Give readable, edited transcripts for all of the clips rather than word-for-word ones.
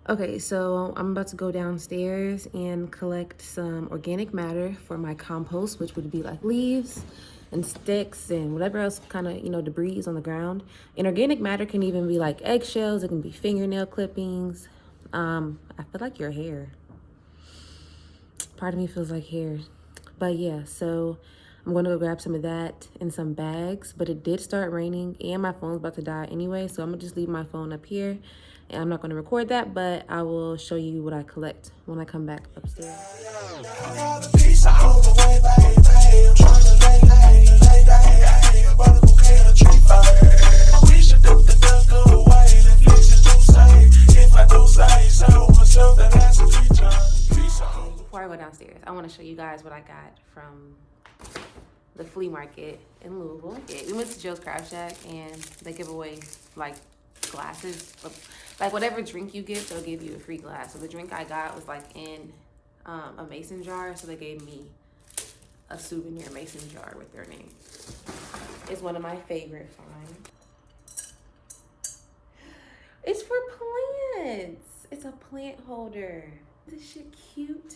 Okay, so I'm about to go downstairs and collect some organic matter for my compost, which would be like leaves and sticks and whatever else kind of, debris is on the ground. And organic matter can even be like eggshells, it can be fingernail clippings. I feel like your hair. Part of me feels like hair. But yeah, so I'm going to go grab some of that in some bags. But it did start raining and my phone's about to die anyway. So I'm going to just leave my phone up here. And I'm not going to record that, but I will show you what I collect when I come back upstairs. Before I go downstairs, I want to show you guys what I got from the flea market in Louisville. Yeah, we went to Joe's Crab Shack and they give away like glasses of, like whatever drink you get, they'll give you a free glass. So the drink I got was like in a mason jar, so they gave me a souvenir mason jar with their name. It's one of my favorite finds. It's for plants. It's a plant holder. This shit cute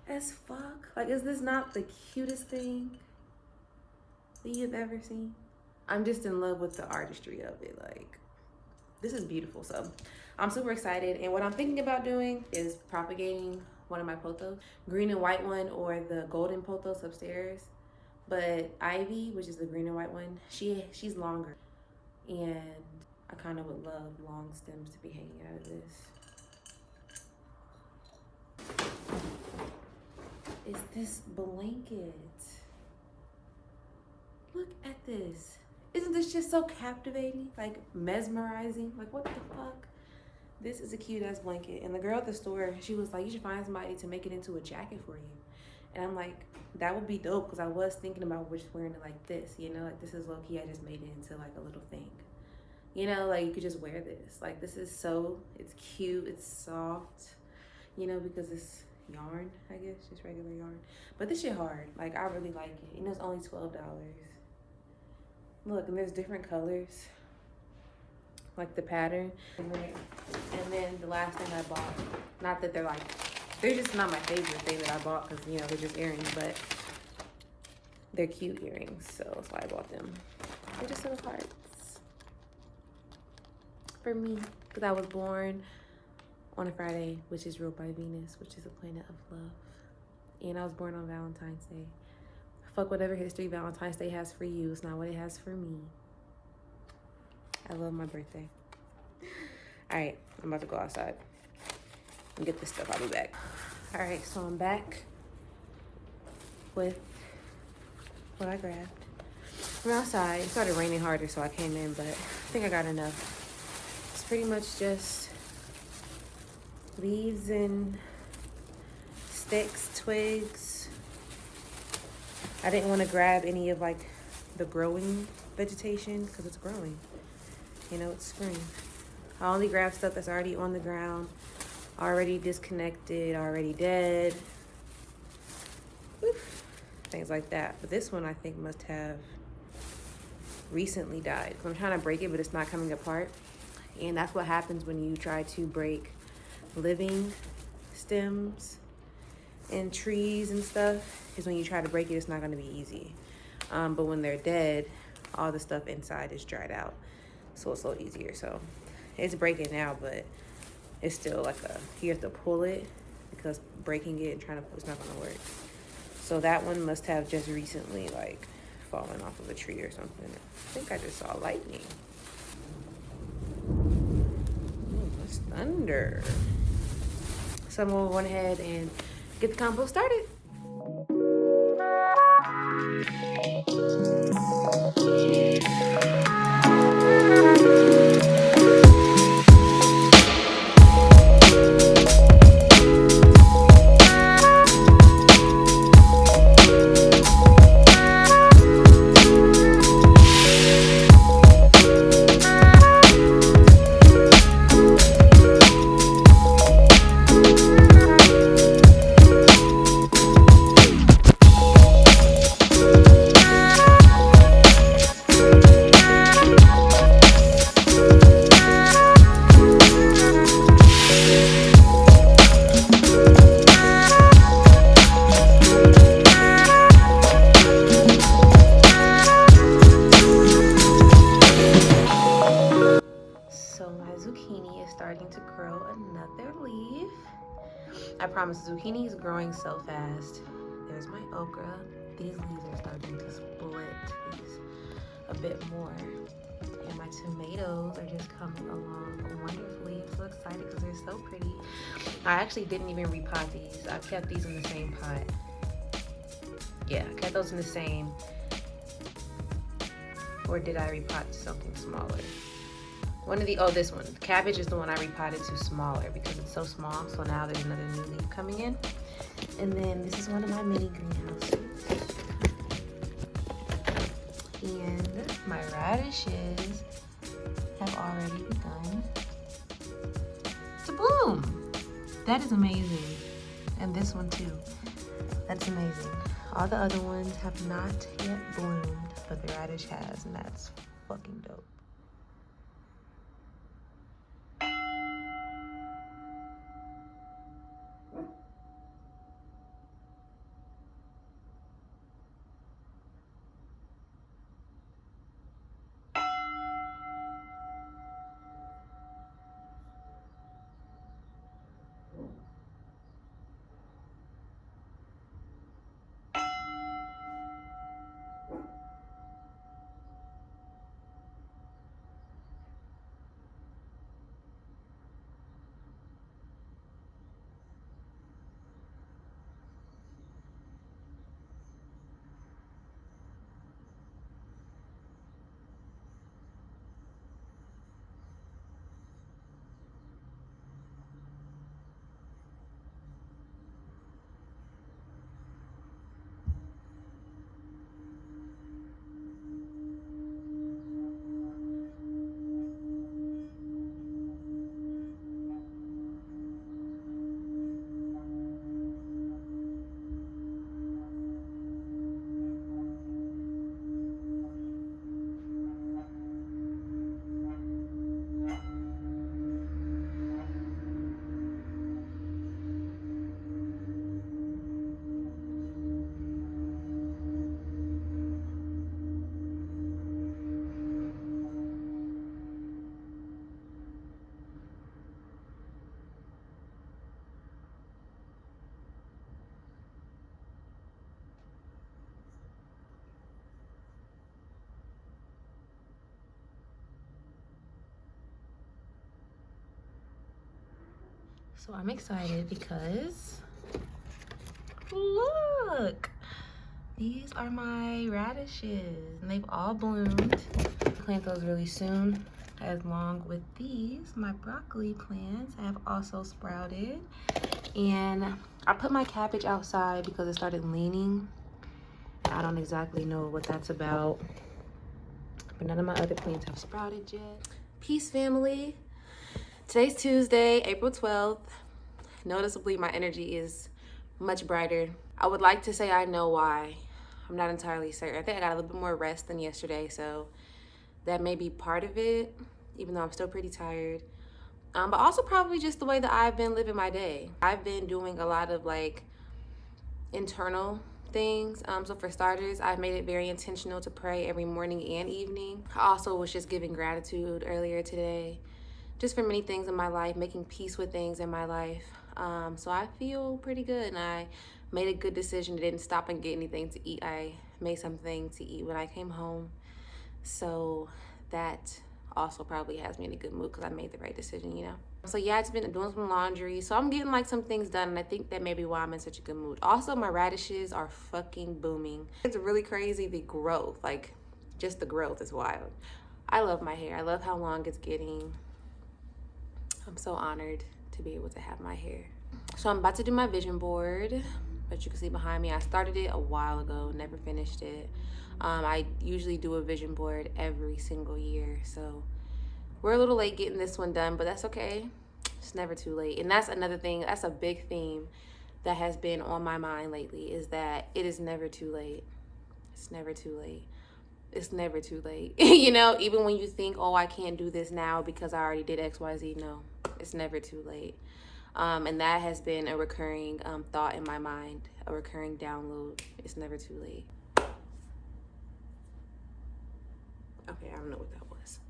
as fuck. Like, is this not the cutest thing that you've ever seen? I'm just in love with the artistry of it. Like, this is beautiful. So I'm super excited. And what I'm thinking about doing is propagating one of my pothos, green and white one, or the golden pothos upstairs. But Ivy, which is the green and white one, she's longer. And I kind of would love long stems to be hanging out of this. Is this blanket. Look at this. Isn't this just so captivating? Like mesmerizing? Like what the fuck? This is a cute ass blanket. And the girl at the store, she was like, you should find somebody to make it into a jacket for you. And I'm like, that would be dope, because I was thinking about just wearing it like this, like this is low key, I just made it into like a little thing. Like you could just wear this. Like this is it's cute, it's soft, because it's yarn, I guess, just regular yarn. But this shit hard. Like I really like it. It's only $12. Look, and there's different colors, like the pattern. And then the last thing I bought, not that they're just not my favorite thing that I bought, because they're just earrings, but they're cute earrings, so that's why I bought them. They're just little hearts for me, because I was born on a Friday, which is ruled by Venus, which is a planet of love. And I was born on Valentine's Day. Fuck whatever history Valentine's Day has for you. It's not what it has for me. I love my birthday. All right, I'm about to go outside and get this stuff. I'll be back. All right, so I'm back with what I grabbed. I'm outside. It started raining harder, so I came in, but I think I got enough. It's pretty much just leaves and sticks, twigs. I didn't want to grab any of like the growing vegetation because it's growing. It's spring. I only grab stuff that's already on the ground, already disconnected, already dead. Oof. Things like that. But this one I think must have recently died. I'm trying to break it, but it's not coming apart. And that's what happens when you try to break living stems and trees and stuff, is when you try to break it, it's not going to be easy. But when they're dead, all the stuff inside is dried out, so it's a little easier. So it's breaking now, but it's still like you have to pull it, because breaking it and trying to, it's not going to work. So that one must have just recently like fallen off of a tree or something. I think I just saw lightning. Ooh, that's thunder. So I'm gonna go ahead and get the compost started. starting to grow another leaf. I promise, zucchini is growing so fast. There's my okra. These leaves are starting to split these a bit more. And my tomatoes are just coming along wonderfully. I'm so excited because they're so pretty. I actually didn't even repot these. I kept these in the same pot. Yeah, I kept those in the same. Or did I repot to something smaller? One of the, oh, this one. Cabbage is the one I repotted to smaller because it's so small. So now there's another new leaf coming in. And then this is one of my mini greenhouses. And my radishes have already begun to bloom. That is amazing. And this one too. That's amazing. All the other ones have not yet bloomed, but the radish has, and that's fucking dope. So I'm excited because look, these are my radishes and they've all bloomed. Plant those really soon. Along with these, my broccoli plants have also sprouted. And I put my cabbage outside because it started leaning. I don't exactly know what that's about, but none of my other plants have sprouted yet. Peace, family. Today's Tuesday, April 12th. Noticeably, my energy is much brighter. I would like to say I know why. I'm not entirely certain. I think I got a little bit more rest than yesterday, so that may be part of it, even though I'm still pretty tired. But also probably just the way that I've been living my day. I've been doing a lot of like internal things. So for starters, I've made it very intentional to pray every morning and evening. I also was just giving gratitude earlier today, just for many things in my life, making peace with things in my life. So I feel pretty good, and I made a good decision. I didn't stop and get anything to eat. I made something to eat when I came home. So that also probably has me in a good mood because I made the right decision, you know? So yeah, it's been doing some laundry. So I'm getting like some things done, and I think that may be why I'm in such a good mood. Also, my radishes are fucking booming. It's really crazy, the growth, like just the growth is wild. I love my hair. I love how long it's getting. I'm so honored to be able to have my hair. So I'm about to do my vision board, but you can see behind me, I started it a while ago, never finished it. I usually do a vision board every single year, so we're a little late getting this one done, but that's okay. It's never too late. And that's another thing, that's a big theme that has been on my mind lately, is that it is never too late. It's never too late. It's never too late. You know, even when you think, oh, I can't do this now because I already did XYZ, no, it's never too late. And that has been a recurring thought in my mind, a recurring download. It's never too late. Okay, I don't know what that was.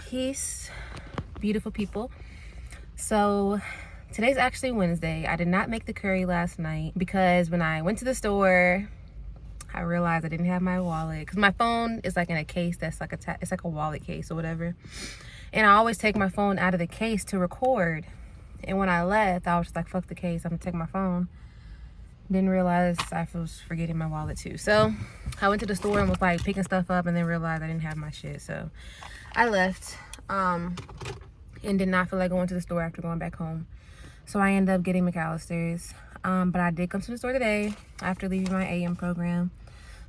Peace, beautiful people. So today's actually Wednesday. I did not make the curry last night because when I went to the store, I realized I didn't have my wallet, because my phone is like in a case that's like it's like a wallet case or whatever, and I always take my phone out of the case to record. And when I left, I was just like, fuck the case, I'm gonna take my phone. Didn't realize I was forgetting my wallet too. So I went to the store and was like picking stuff up, and then realized I didn't have my shit. So I left and did not feel like going to the store after going back home. So I ended up getting McAllister's. But I did come to the store today after leaving my AM program.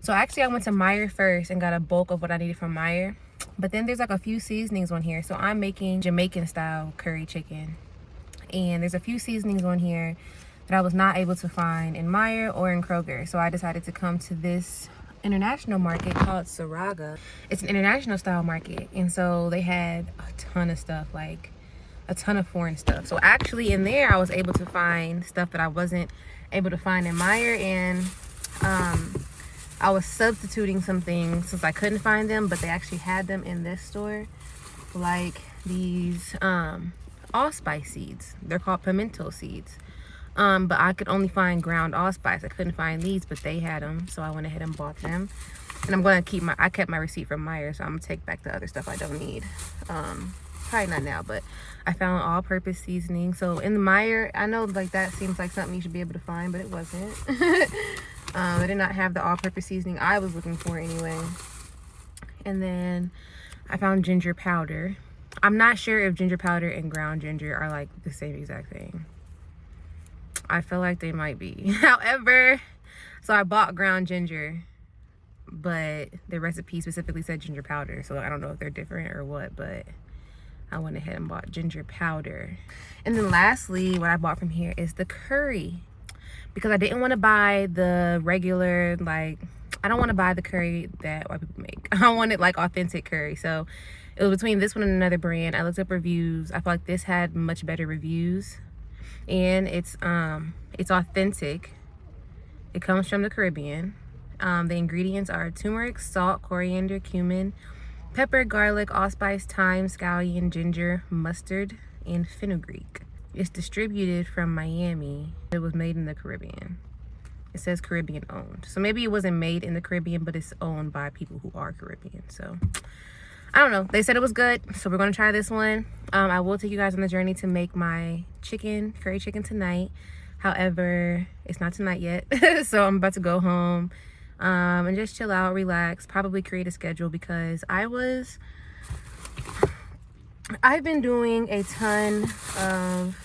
So actually I went to Meijer first and got a bulk of what I needed from Meijer. But then there's like a few seasonings on here. So I'm making Jamaican style curry chicken. And there's a few seasonings on here that I was not able to find in Meijer or in Kroger. So I decided to come to this international market called Saraga. It's an international style market, and so they had a ton of stuff, like a ton of foreign stuff. So actually in there I was able to find stuff that I wasn't able to find in Meijer, and I was substituting some things since I couldn't find them, but they actually had them in this store, like these allspice seeds. They're called Pimento Seeds. But I could only find ground allspice. I couldn't find these, but they had them, so I went ahead and bought them. And I'm gonna I kept my receipt from Meijer, so I'm gonna take back the other stuff I don't need. Probably not now, but I found all-purpose seasoning. So in the Meijer, I know like that seems like something you should be able to find, but it wasn't. They did not have the all-purpose seasoning I was looking for anyway. And then I found ginger powder. I'm not sure if ginger powder and ground ginger are like the same exact thing. I feel like they might be. However, so I bought ground ginger, but the recipe specifically said ginger powder, so I don't know if they're different or what, but I went ahead and bought ginger powder. And then lastly, what I bought from here is the curry, because I didn't want to buy the regular, like, I don't want to buy the curry that white people make. I wanted like authentic curry. So it was between this one and another brand. I looked up reviews. I feel like this had much better reviews. And it's authentic. It comes from the Caribbean. The ingredients are turmeric, salt, coriander, cumin, pepper, garlic, allspice, thyme, scallion, ginger, mustard, and fenugreek. It's distributed from Miami. It was made in the Caribbean. It says Caribbean owned. So maybe it wasn't made in the Caribbean, but it's owned by people who are Caribbean. So I don't know. They said it was good, so we're gonna try this one. I will take you guys on the journey to make my curry chicken tonight. However, it's not tonight yet. So I'm about to go home and just chill out, relax, probably create a schedule, because I've been doing a ton of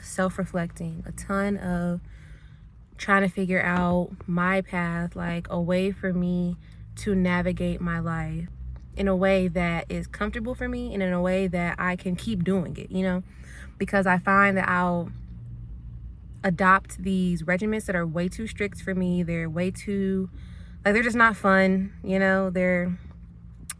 self-reflecting, a ton of trying to figure out my path, like a way for me to navigate my life in a way that is comfortable for me and in a way that I can keep doing it, you know, because I find that I'll adopt these regimens that are way too strict for me. They're way too, like, they're just not fun, you know.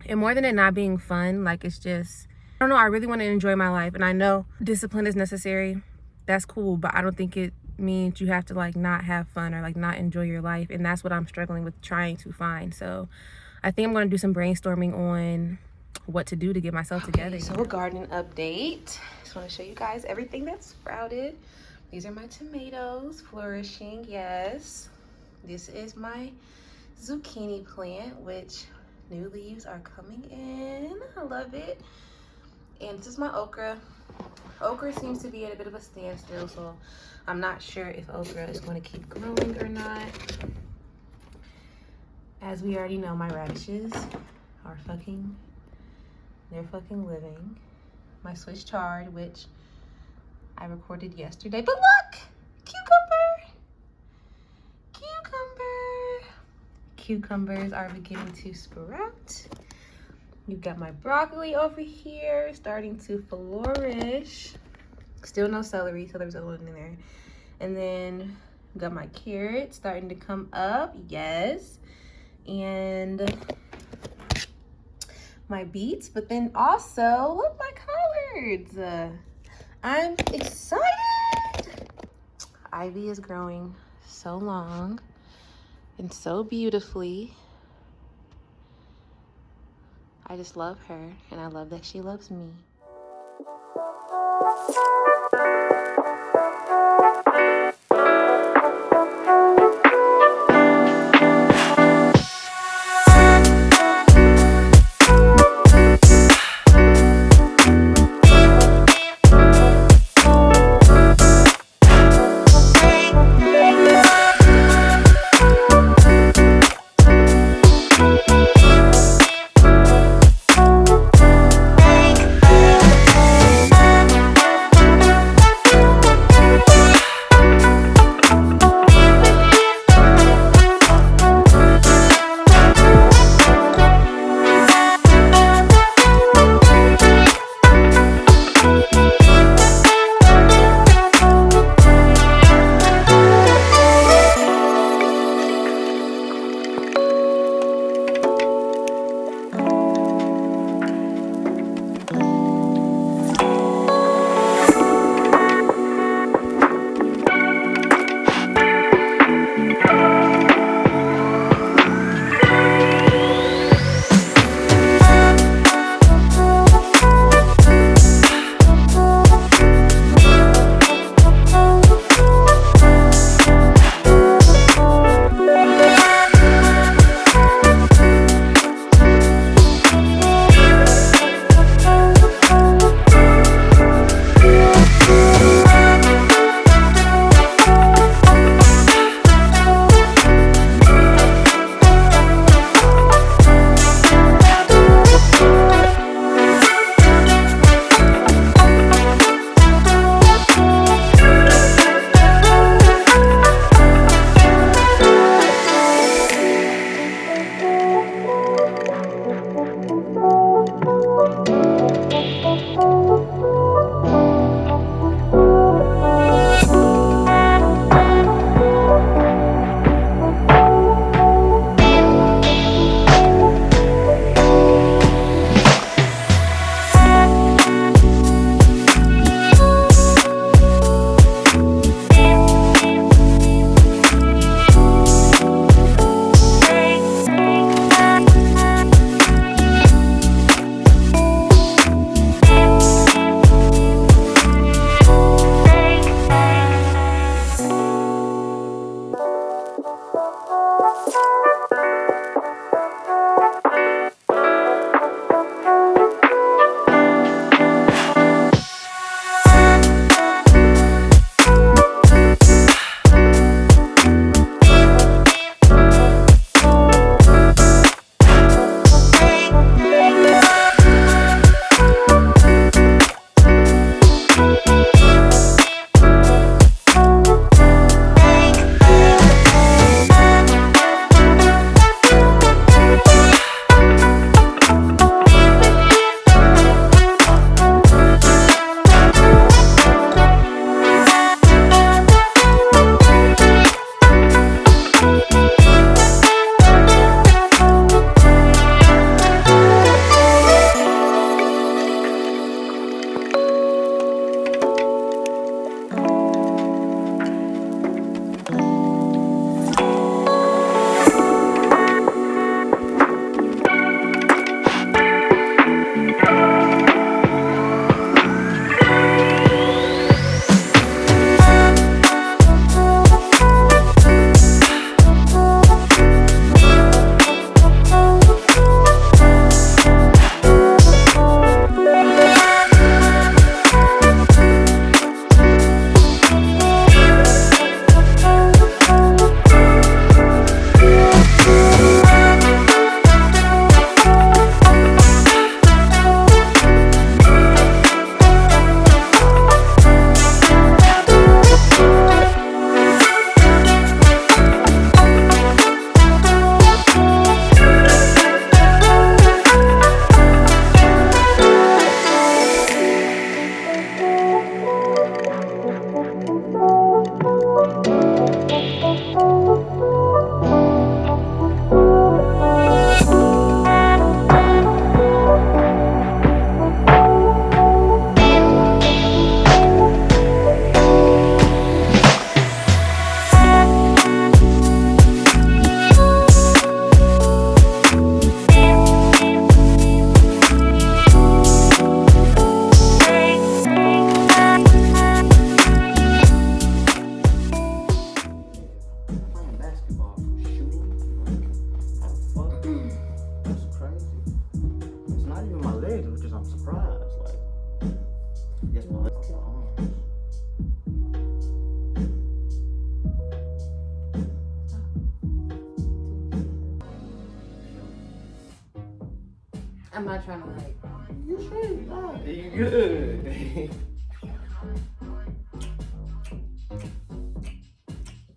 And more than it not being fun, like, it's just, I don't know, I really want to enjoy my life, and I know discipline is necessary. That's cool, but I don't think it means you have to like not have fun or like not enjoy your life, and that's what I'm struggling with trying to find. So I think I'm going to do some brainstorming on what to do to get myself together. So a garden update. Just want to show you guys everything that's sprouted. These are my tomatoes flourishing, yes. This is my zucchini plant, which new leaves are coming in. I love it. And this is my okra. Okra seems to be at a bit of a standstill, so I'm not sure if okra is going to keep growing or not. As we already know, my radishes are they're fucking living. My Swiss chard, which I recorded yesterday, but look! Cucumbers are beginning to sprout. You've got my broccoli over here starting to flourish. Still no celery, so there's a little in there. And then Got my carrots starting to come up, yes. And my beets, but then also, look, my collards. I'm excited. Ivy is growing so long and so beautifully. I just love her, and I love that she loves me. I'm not trying to like. You straight. Nah, you good.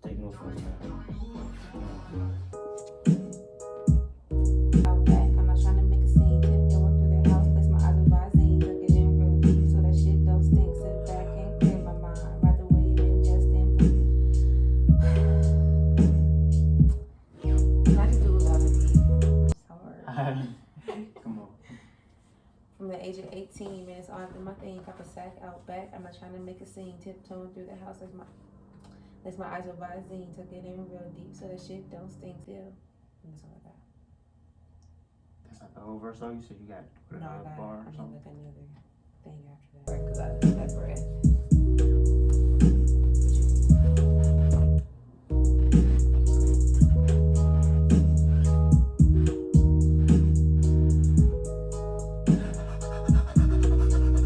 Take no offense, man. Out back, I'm not trying to make a scene. Tiptoeing through their house, place my eyes on Visine. Look it in real deep so that shit don't stink. Sit back and clear my mind. Ride the wave and just input. I just do without the beat. It's hard. Come on. From the age of 18, man, it's all in my thing. Got the sack out back. I'm not trying to make a scene. Tiptoeing through the house, place my eyes on Visine. Took it in real deep so that shit don't stink still. And that's all I got. That's not the whole verse, though. You said you got No, I a got bar or like something. another thing after that. Because I did that breath.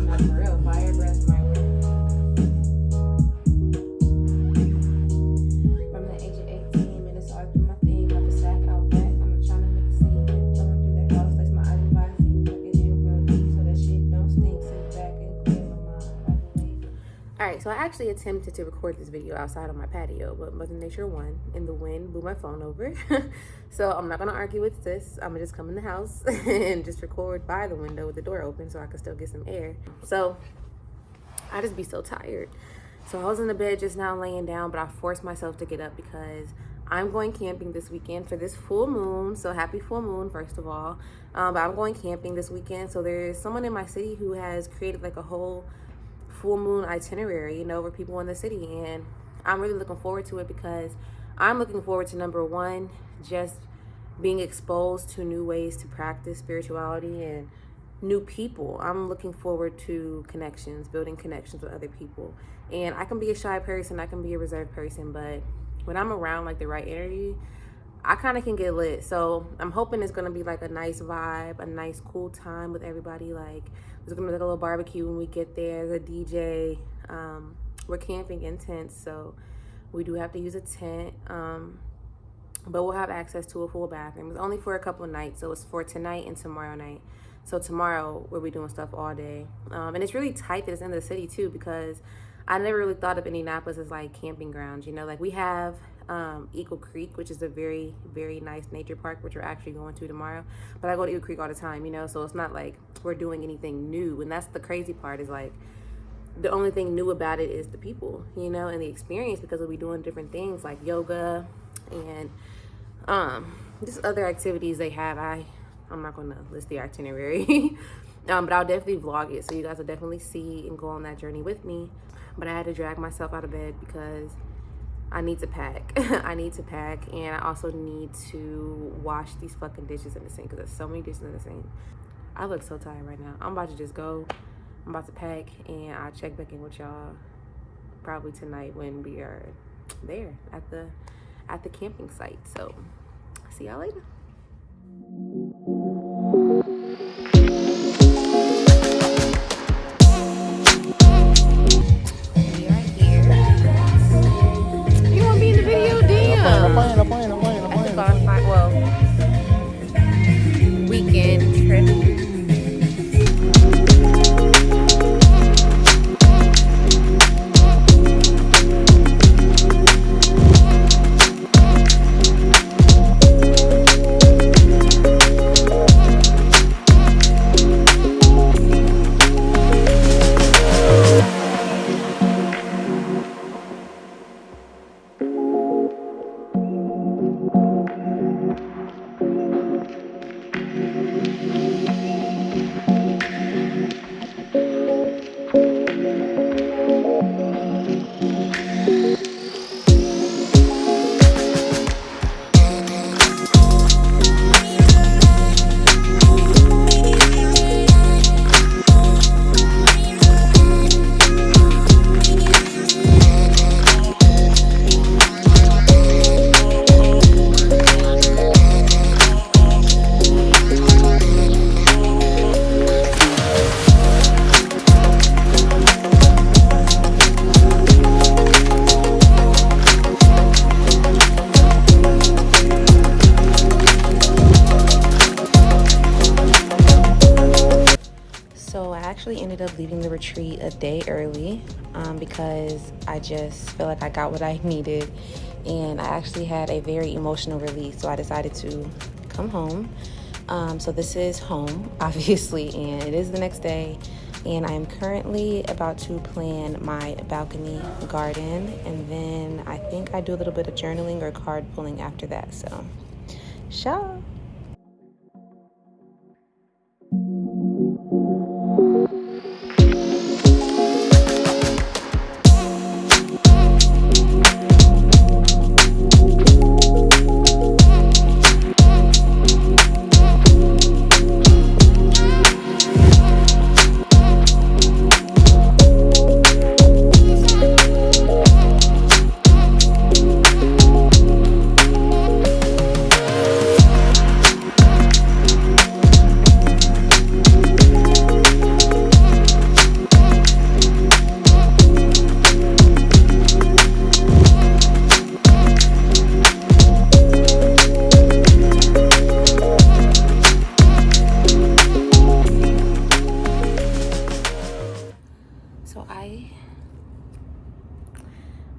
Not for real. Fire breath might work. From the age of 18, man, it's all through my thing. Got the sack out back. I'm not trying to make a scene. Tiptoeing through the house, place my eyes on Visine. Took it in real deep so that shit don't stink. Sit back and clear my mind. Ride the wave. Alright, so I actually attempted to record this video outside on my patio, but Mother Nature won and the wind blew my phone over. So I'm not going to argue with this. I'm going to just come in the house and just record by the window with the door open so I can still get some air. So I just be so tired. So I was in the bed just now laying down, but I forced myself to get up because I'm going camping this weekend for this full moon. So happy full moon, first of all. But I'm going camping this weekend. So there's someone in my city who has created like a whole full moon itinerary, you know, for people in the city. And I'm really looking forward to it because I'm looking forward to, number one, just being exposed to new ways to practice spirituality and new people. I'm looking forward to connections, building connections with other people. And I can be a shy person, I can be a reserved person, but when I'm around like the right energy, I kind of can get lit. So I'm hoping it's going to be like a nice vibe, a nice cool time with everybody. Like there's going to be like a little barbecue when we get there, there's a DJ. We're camping in tents, so we do have to use a tent. But we'll have access to a full bathroom. It's only for a couple of nights, so it's for tonight and tomorrow night. So tomorrow we'll be doing stuff all day. And it's really tight that it's in the city too, because I never really thought of Indianapolis as like camping grounds, you know, like we have Eagle Creek, which is a very, very nice nature park, which we're actually going to tomorrow. But I go to Eagle Creek all the time, you know, so it's not like we're doing anything new. And that's the crazy part, is like the only thing new about it is the people, you know, and the experience, because we'll be doing different things like yoga and just other activities they have. I'm not going to list the itinerary, but I'll definitely vlog it, so you guys will definitely see and go on that journey with me. But I had to drag myself out of bed because I need to pack. I need to pack, and I also need to wash these fucking dishes in the sink, because there's so many dishes in the sink. I look so tired right now. I'm about to just go. I'm about to pack, and I'll check back in with y'all probably tonight when we are there at the camping site. So see y'all later. We are here. You want to be in the video? Damn. I'm playing. Well, weekend trip. actually ended up leaving the retreat a day early because I just feel like I got what I needed, and I actually had a very emotional release, so I decided to come home. So this is home, obviously, and it is the next day, and I'm currently about to plan my balcony garden, and then I think I do a little bit of journaling or card pulling after that. So, ciao.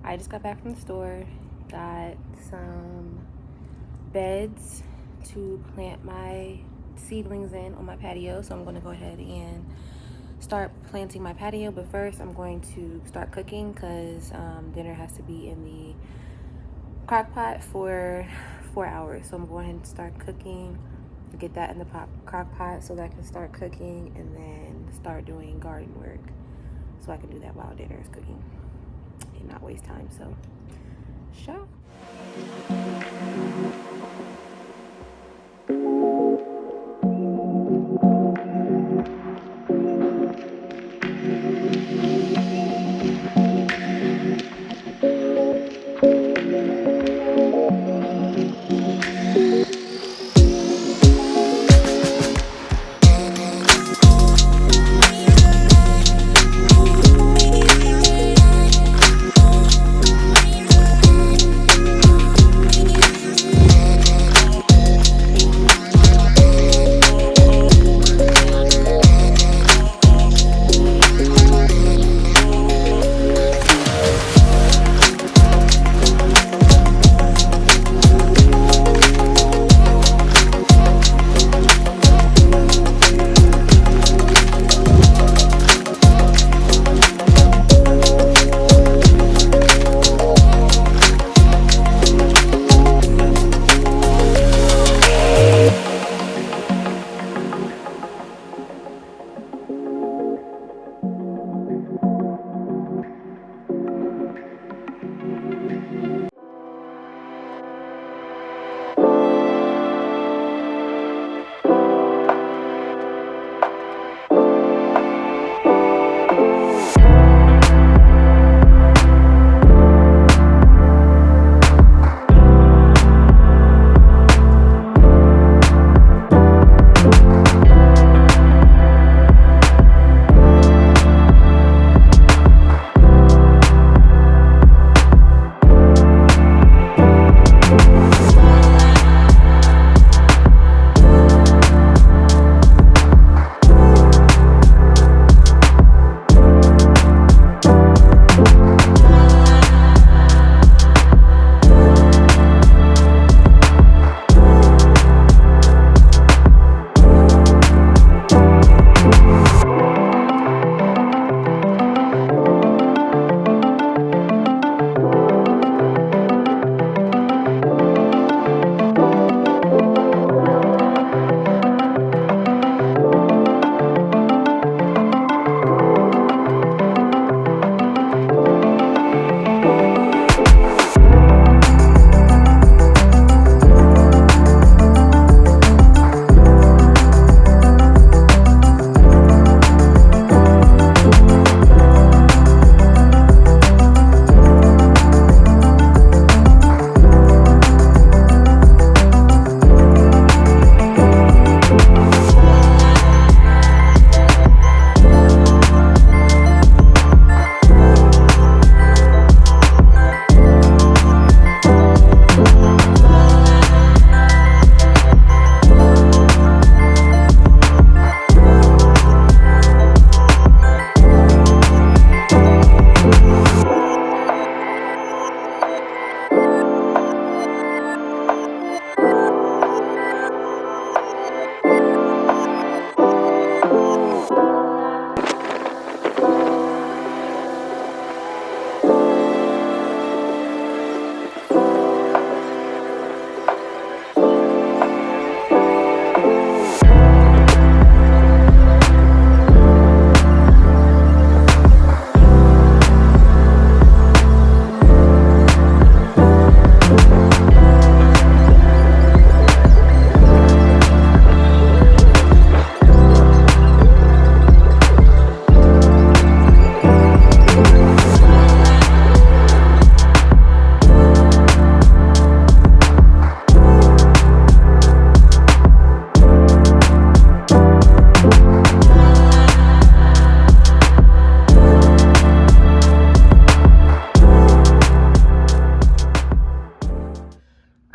I just got back from the store, got some beds to plant my seedlings in on my patio. So I'm going to go ahead and start planting my patio. But first I'm going to start cooking because dinner has to be in the crock pot for 4 hours. So I'm going ahead and start cooking, get that in the crock pot so that I can start cooking and then start doing garden work so I can do that while dinner is cooking and not waste time. So, ciao.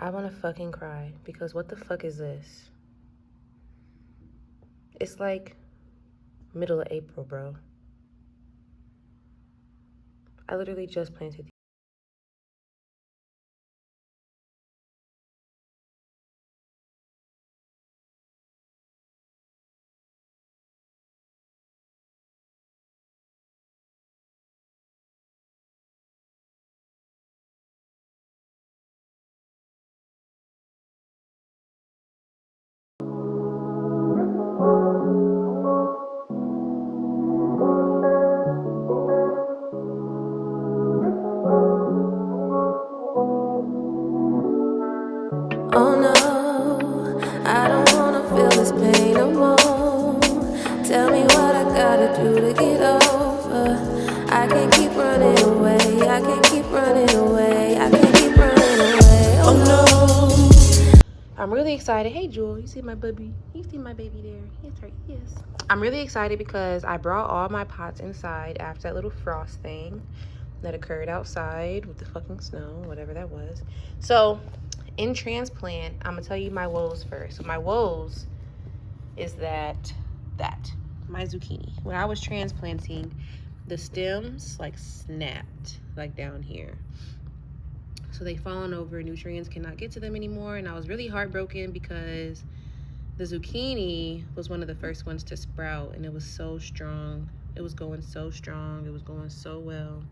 I want to fucking cry because what the fuck is this? It's like middle of April, bro. I literally just planted these. Oh no, I don't wanna feel this pain no more. Tell me what I gotta do to get over. I can't keep running away, I can't keep running away, I can't keep running away. Oh no. I'm really excited. Hey Jewel, you see my baby? You see my baby there? Yes, right. Yes. I'm really excited because I brought all my pots inside after that little frost thing that occurred outside with the fucking snow, whatever that was. So in transplant, I'm gonna tell you my woes first. So my woes is that my zucchini. When I was transplanting, the stems like snapped like down here. So they fallen over, nutrients cannot get to them anymore. And I was really heartbroken because the zucchini was one of the first ones to sprout and it was so strong. It was going so strong, it was going so well.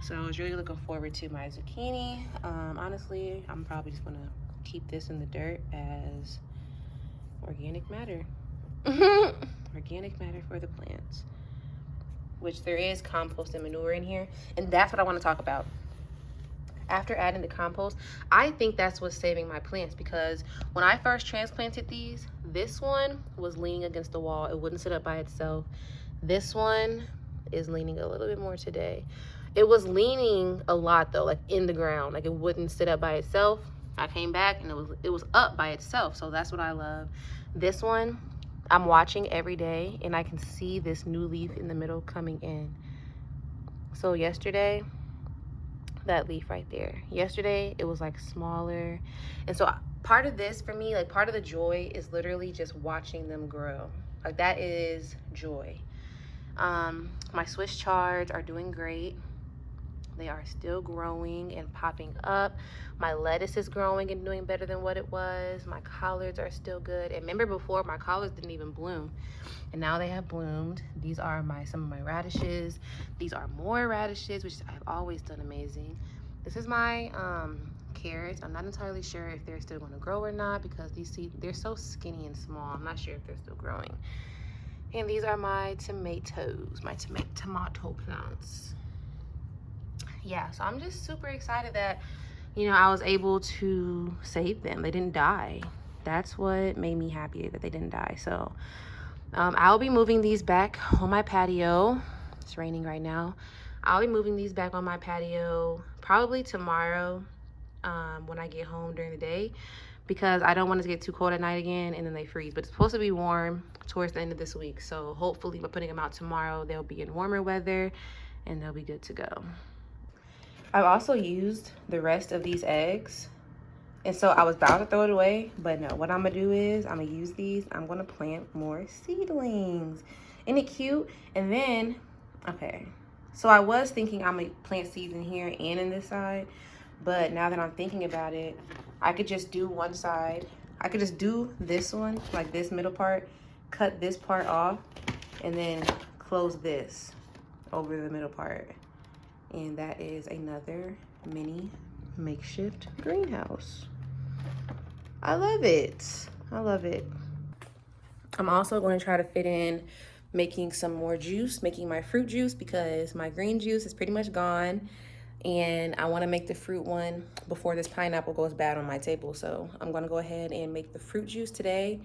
So I was really looking forward to my zucchini. Honestly, I'm probably just gonna keep this in the dirt as organic matter. Organic matter for the plants. Which there is compost and manure in here. And that's what I wanna talk about. After adding the compost, I think that's what's saving my plants because when I first transplanted these, this one was leaning against the wall. It wouldn't sit up by itself. This one is leaning a little bit more today. It was leaning a lot though, like in the ground, like it wouldn't sit up by itself. I came back and it was up by itself. So that's what I love. This one, I'm watching every day and I can see this new leaf in the middle coming in. So yesterday, that leaf right there. Yesterday, it was like smaller. And so part of this for me, like part of the joy is literally just watching them grow. Like that is joy. My Swiss chards are doing great. They are still growing and popping up. My lettuce is growing and doing better than what it was. My collards are still good. And remember before, my collards didn't even bloom. And now they have bloomed. These are some of my radishes. These are more radishes, which I've always done amazing. This is my carrots. I'm not entirely sure if they're still going to grow or not because these seeds, they're so skinny and small. I'm not sure if they're still growing. And these are my tomatoes, my tomato plants. Yeah, so I'm just super excited that, you know, I was able to save them. They didn't die. That's what made me happy, that they didn't die. So I'll be moving these back on my patio. It's raining right now. I'll be moving these back on my patio probably tomorrow when I get home during the day because I don't want it to get too cold at night again and then they freeze. But it's supposed to be warm towards the end of this week. So hopefully by putting them out tomorrow, they'll be in warmer weather and they'll be good to go. I've also used the rest of these eggs. And so I was about to throw it away, but no, what I'm gonna do is I'm gonna use these. I'm gonna plant more seedlings. Isn't it cute? And then, okay. So I was thinking I'm gonna plant seeds in here and in this side, but now that I'm thinking about it, I could just do one side. I could just do this one, like this middle part, cut this part off, and then close this over the middle part. And that is another mini makeshift greenhouse. I love it. I love it. I'm also going to try to fit in making some more juice, making my fruit juice because my green juice is pretty much gone. And I want to make the fruit one before this pineapple goes bad on my table. So I'm going to go ahead and make the fruit juice today.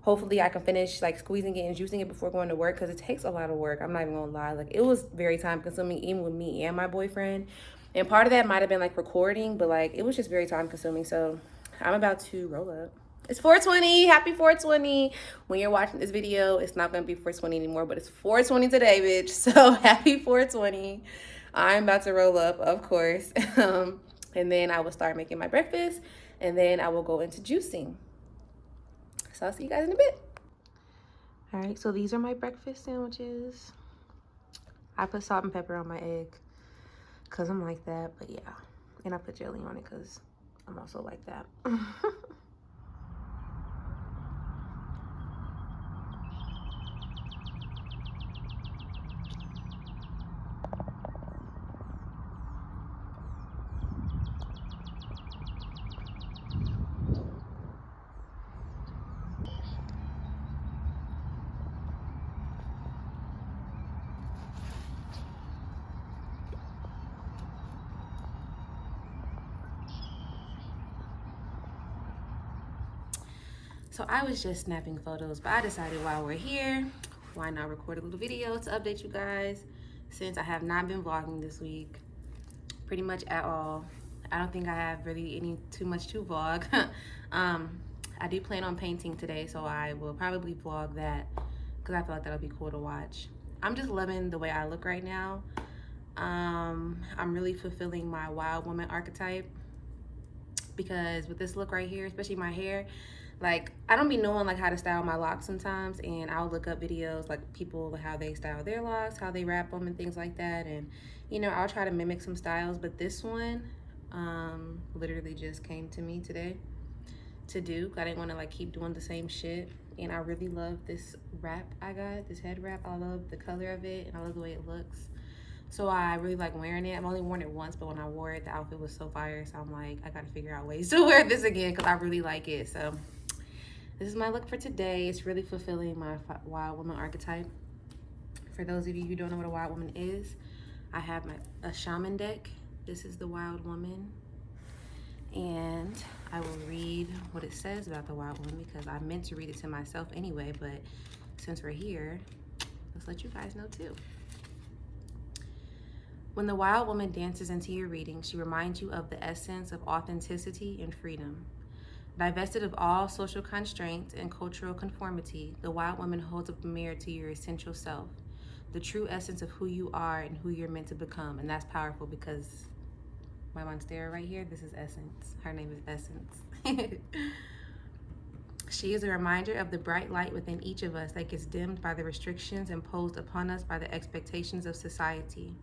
Hopefully I can finish like squeezing it and juicing it before going to work because it takes a lot of work. I'm not even gonna lie. Like it was very time consuming even with me and my boyfriend. And part of that might have been like recording, but like it was just very time consuming. So I'm about to roll up. It's 420. Happy 420. When you're watching this video, it's not gonna be 420 anymore, but it's 420 today, bitch. So happy 420. I'm about to roll up, of course. And then I will start making my breakfast, and then I will go into juicing. So I'll see you guys in a bit. All right, so these are my breakfast sandwiches. I put salt and pepper on my egg because I'm like that, but yeah. And I put jelly on it because I'm also like that. So I was just snapping photos, but I decided while we're here, why not record a little video to update you guys, since I have not been vlogging this week pretty much at all. I don't think I have really too much to vlog. I do plan on painting today, so I will probably vlog that because I feel like that'll be cool to watch. I'm just loving the way I look right now. I'm really fulfilling my wild woman archetype, because with this look right here, especially my hair, like I don't be knowing like how to style my locks sometimes, and I'll look up videos like people, how they style their locks, how they wrap them and things like that, and you know, I'll try to mimic some styles. But this one literally just came to me today to do. I didn't want to like keep doing the same shit, and I really love this wrap I got, this head wrap. I love the color of it, and I love the way it looks. So I really like wearing it. I've only worn it once, but when I wore it, the outfit was so fire. So I'm like, I gotta figure out ways to wear this again because I really like it. So this is my look for today. It's really fulfilling my wild woman archetype. For those of you who don't know what a wild woman is, I have a shaman deck. This is the wild woman. And I will read what it says about the wild woman because I meant to read it to myself anyway, but since we're here, let's let you guys know too. When the wild woman dances into your reading, she reminds you of the essence of authenticity and freedom. Divested of all social constraints and cultural conformity, the wild woman holds up a mirror to your essential self, the true essence of who you are and who you're meant to become. And that's powerful because my monstera right here, this is Essence. Her name is Essence. She is a reminder of the bright light within each of us that gets dimmed by the restrictions imposed upon us by the expectations of society.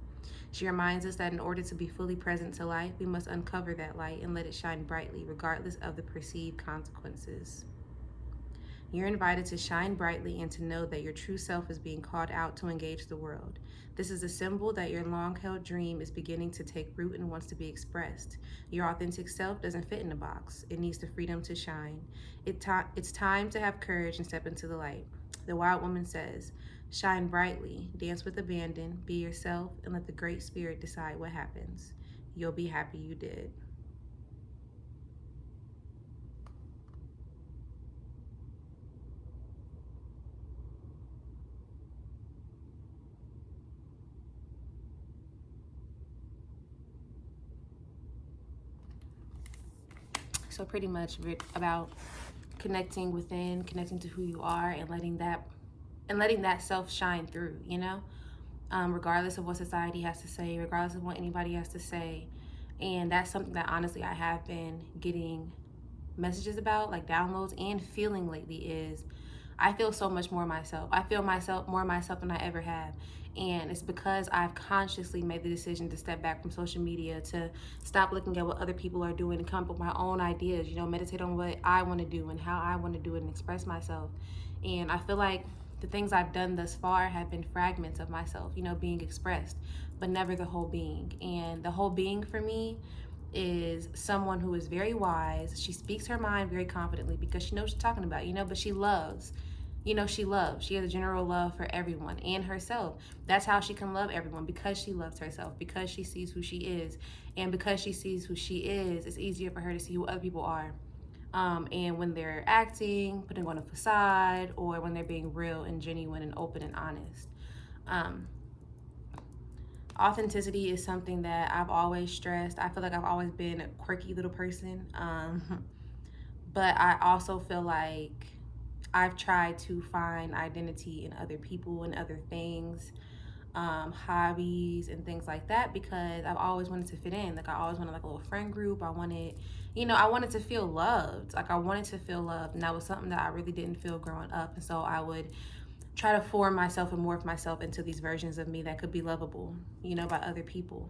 She reminds us that in order to be fully present to life, we must uncover that light and let it shine brightly, regardless of the perceived consequences. You're invited to shine brightly and to know that your true self is being called out to engage the world. This is a symbol that your long-held dream is beginning to take root and wants to be expressed. Your authentic self doesn't fit in a box. It needs the freedom to shine. It's time to have courage and step into the light. The wild woman says, shine brightly, dance with abandon, be yourself, and let the Great Spirit decide what happens. You'll be happy you did. So pretty much about connecting within, connecting to who you are, and letting that self shine through, you know? Regardless of what society has to say, regardless of what anybody has to say. And that's something that honestly I have been getting messages about, like downloads, and feeling lately is I feel so much more myself. I feel more myself than I ever have. And it's because I've consciously made the decision to step back from social media, to stop looking at what other people are doing and come up with my own ideas, you know, meditate on what I want to do and how I want to do it and express myself. And I feel like the things I've done thus far have been fragments of myself, you know, being expressed, but never the whole being. And the whole being for me is someone who is very wise. She speaks her mind very confidently because she knows what she's talking about, you know, but she loves. She has a general love for everyone and herself. That's how she can love everyone, because she loves herself, because she sees who she is. And because she sees who she is, it's easier for her to see who other people are. And when they're acting, putting on a facade, or when they're being real and genuine and open and honest. Authenticity is something that I've always stressed. I feel like I've always been a quirky little person. But I also feel like I've tried to find identity in other people and other things. hobbies and things like that, because I've always wanted to fit in. Like I always wanted like a little friend group. I wanted, I wanted to feel loved. Like I wanted to feel loved, and that was something that I really didn't feel growing up. And so I would try to form myself and morph myself into these versions of me that could be lovable, by other people.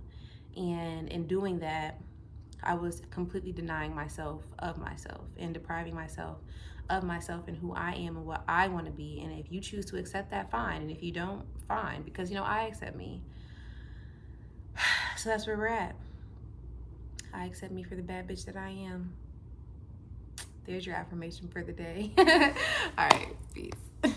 And in doing that, I was completely denying myself of myself and depriving myself of myself and who I am and what I want to be. And if you choose to accept that, fine. And if you don't, fine. Because, I accept me. So that's where we're at. I accept me for the bad bitch that I am. There's your affirmation for the day. All right, peace.